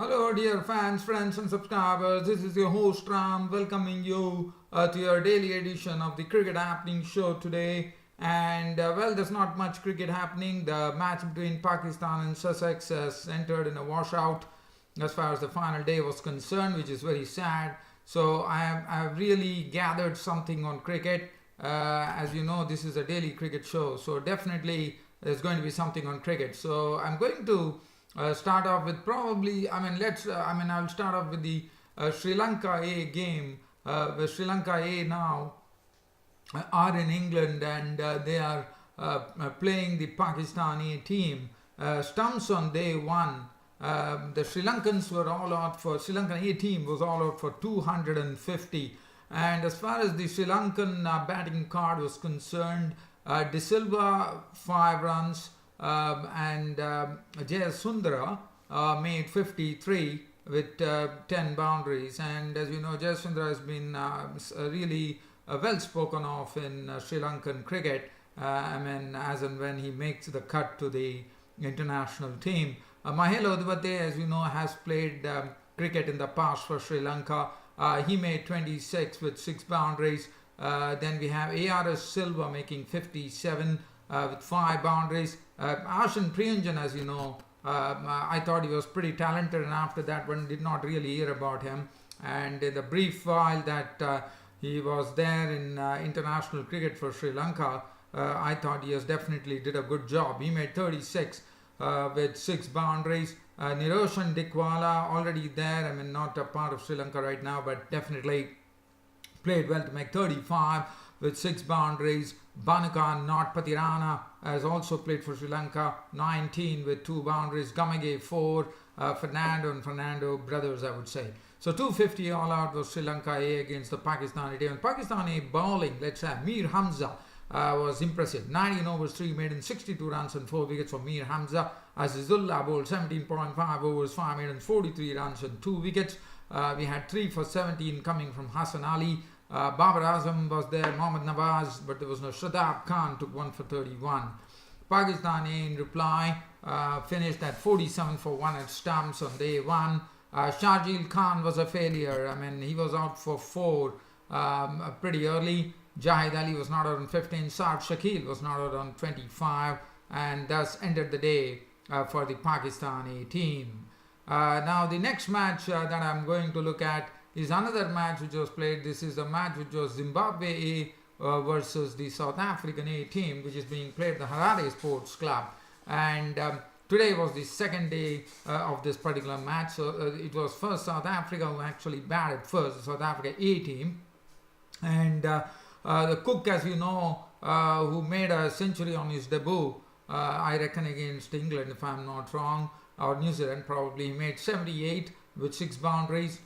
Hello, dear fans, friends, and subscribers. This is your host Ram, welcoming you to your daily edition of the Cricket Happening Show today. And well, there's not much cricket happening. The match between Pakistan and Sussex has entered in a washout as far as the final day was concerned, which is very sad. So I've really gathered something on cricket. As you know, this is a daily cricket show, so definitely there's going to be something on cricket. So I'm going to start off with probably, I'll start off with the Sri Lanka A game. The Sri Lanka A now are in England, and they are playing the Pakistani team. Stumps on day one. The Sri Lankans were all out for, Sri Lankan A team was all out for 250. And as far as the Sri Lankan batting card was concerned, De Silva 5 runs, and Jayasundara made 53 with 10 boundaries. And as you know, Jayasundara has been really well spoken of in Sri Lankan cricket. As and when he makes the cut to the international team. Mahela Udvate, as you know, has played cricket in the past for Sri Lanka. He made 26 with 6 boundaries. Then we have ARS Silva making 57 with 5 boundaries. Ashan Priyanjan, as you know, I thought he was pretty talented, and after that one did not really hear about him. And in the brief while that he was there in international cricket for Sri Lanka, I thought he definitely did a good job. He made 36 with 6 boundaries. Niroshan Dikwala already there, not a part of Sri Lanka right now, but definitely played well to make 35 with 6 boundaries. Banuka Patirana has also played for Sri Lanka, 19 with 2 boundaries. Gamage 4, Fernando and Fernando brothers, I would say. So 250 all out was Sri Lanka A against the Pakistani team. Pakistani bowling, let's have Mir Hamza was impressive. 19 overs, 3 made in 62 runs and 4 wickets for Mir Hamza. Azizullah bowled 17.5 overs, 5 made in 43 runs and 2 wickets. We had 3 for 17 coming from Hassan Ali. Babar Azam was there, Mohammad Nawaz, but there was no. Shadab Khan took 1 for 31. Pakistani in reply finished at 47 for 1 at stumps on day 1. Shajil Khan was a failure. He was out for 4 pretty early. Jahid Ali was not out on 15. Saad Shakil was not out on 25, and thus ended the day for the Pakistani team. Now the next match that I'm going to look at is another match which was played. This is the match which was Zimbabwe A versus the South African A team, which is being played at the Harare Sports Club. And today was the second day of this particular match. So it was first South Africa who actually batted first, the South Africa A team. And the Cook, as you know, who made a century on his debut, I reckon against England, if I'm not wrong, or New Zealand probably, he made 78 with 6 boundaries.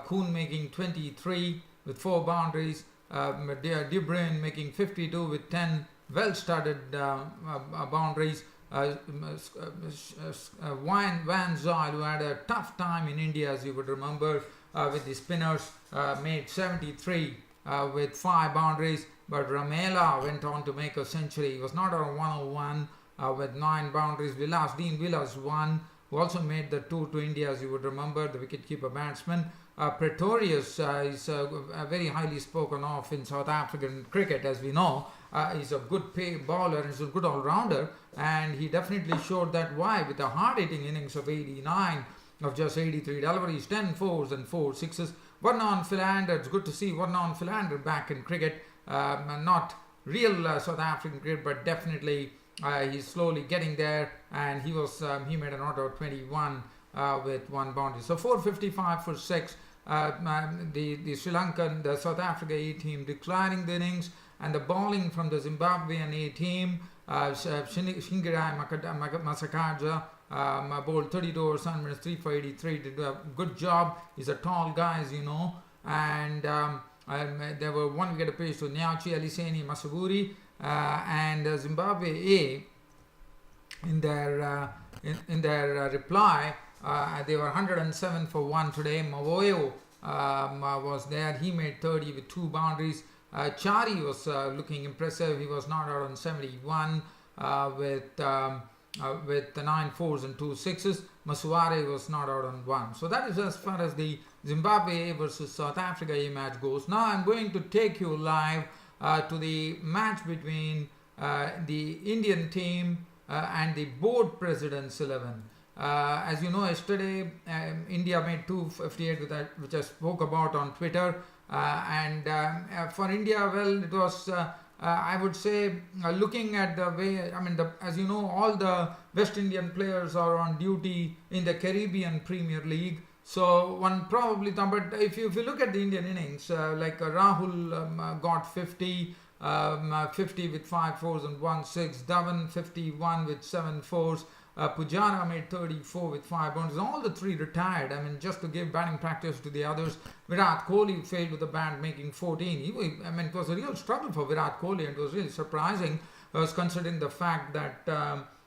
Kuhn making 23 with 4 boundaries. De Bruyn making 52 with 10 well-studded boundaries. Van Zyl, who had a tough time in India, as you would remember, with the spinners, made 73 with 5 boundaries. But Ramela went on to make a century. He was not on 101 with 9 boundaries. Dean Villas won, who also made the tour to India, as you would remember, the wicketkeeper batsman. Pretorius is very highly spoken of in South African cricket, as we know. He's a good bowler and he's a good all-rounder, and he definitely showed that why with a hard-hitting innings of 89 of just 83 deliveries, 10 fours and 4 sixes. Vernon Philander, it's good to see Vernon Philander back in cricket. Not real South African cricket, but definitely he's slowly getting there, and he made an order of 21 with 1 boundary. So 455 for 6. The Sri Lankan, the South Africa A team declaring the innings, and the bowling from the Zimbabwean A team. Shingirai Masakaja bowled 32 overs, 7 minutes, 3 for 83. Did a good job. He's a tall guy, as you know. And there were 1 wicket apiece to Nyachi, Aliseni, Masaburi, and Zimbabwe A in their reply. They were 107 for 1 today. Mavoyo was there. He made 30 with 2 boundaries. Chari was looking impressive. He was not out on 71 with with the 9 fours and 2 sixes. Masuare was not out on 1. So that is as far as the Zimbabwe A versus South Africa A match goes. Now I'm going to take you live to the match between the Indian team and the board president's 11. As you know, yesterday India made 258, which I spoke about on Twitter. And for India, well, it was, I would say, looking at the way, as you know, all the West Indian players are on duty in the Caribbean Premier League. So one probably thought, but if you look at the Indian innings, like Rahul got 50, 50 with 5 fours and 1 6, Dhawan 51 with 7 fours, Pujara made 34 with 5 boundaries. All the three retired. Just to give batting practice to the others. Virat Kohli failed with the bat, making 14. It was a real struggle for Virat Kohli, and it was really surprising, considering the fact that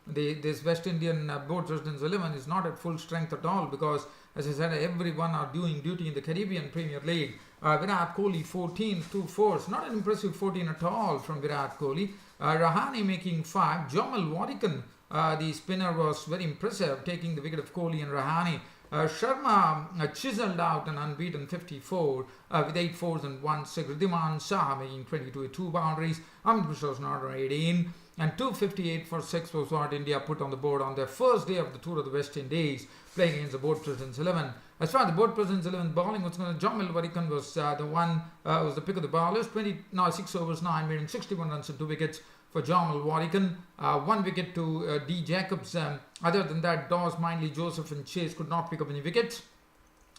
this West Indian board president's 11 is not at full strength at all, because, as I said, everyone are doing duty in the Caribbean Premier League. Virat Kohli 14, 2 fours. Not an impressive 14 at all from Virat Kohli. Rahane making 5. Jamal Warrican, the spinner, was very impressive, taking the wicket of Kohli and Rahane. Sharma chiseled out an unbeaten 54 with 8 fours and 1 6. Riddhiman Shah making 22 with 2 boundaries. Amit Mishra was not on 18. And 258 for 6 was what India put on the board on their first day of the tour of the West Indies, playing against the board president's 11. As far as the board president's 11 bowling was concerned, Jamal Warrican was was the pick of the bowlers. 6 overs 9, made him 61 runs and 2 wickets for Jamal Warrican. 1 wicket to D. Jacobs. Other than that, Dawes, Mindley, Joseph and Chase could not pick up any wickets.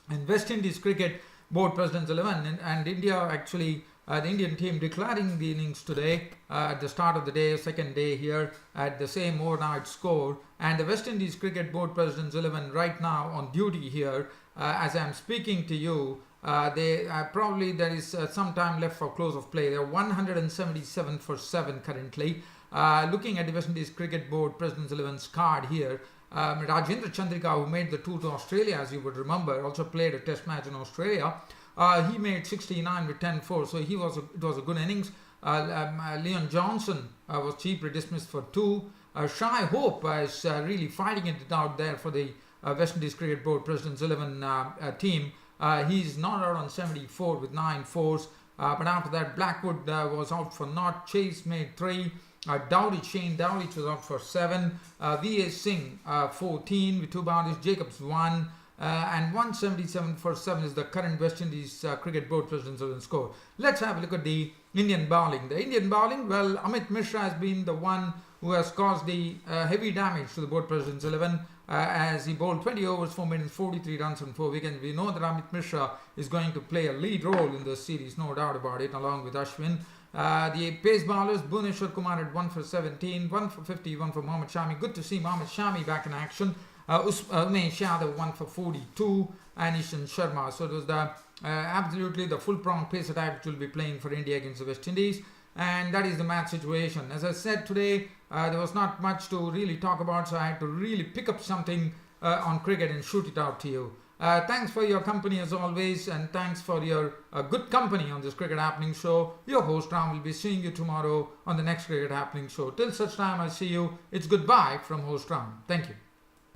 In West Indies cricket, board president's 11, and India actually, the Indian team declaring the innings today at the start of the day, second day here, at the same overnight score. And the West Indies cricket board president's 11 right now on duty here as I'm speaking to you. Probably there is some time left for close of play. They are 177 for 7 currently. Looking at the West Indies Cricket Board President's 11's card here, Rajendra Chandrika, who made the tour to Australia, as you would remember, also played a test match in Australia. He made 69 with 10 4, so it was a good innings. Leon Johnson was cheaply dismissed for 2. Shai Hope is really fighting it out there for the West Indies Cricket Board President's 11 team. He's not out on 74 with 9 fours. But after that, Blackwood was out for naught. Chase made 3. Shane Dowditch was out for 7. V.A. Singh 14 with 2 boundaries. Jacobs 1. And 177 for 7 is the current West Indies Cricket Board President's 11 score. Let's have a look at the Indian bowling. The Indian bowling, well, Amit Mishra has been the one who has caused the heavy damage to the Board President's 11 as he bowled 20 overs, 4 minutes, 43 runs and 4 wickets. We know that Amit Mishra is going to play a lead role in this series, no doubt about it, along with Ashwin. The pace bowlers, Bhuvneshwar Kumar had 1 for 17, 1 for 50, 1 for Mohammad Shami. Good to see Mohammad Shami back in action. Umesh Yadav 1 for 42, and Ishan Sharma. So it was absolutely the full-pronged pace attack which will be playing for India against the West Indies. And that is the match situation. As I said today, there was not much to really talk about, so I had to really pick up something on cricket and shoot it out to you. Thanks for your company as always, and thanks for your good company on this Cricket Happening show. Your host Ram will be seeing you tomorrow on the next Cricket Happening show. Till such time I see you, it's goodbye from host Ram. Thank you.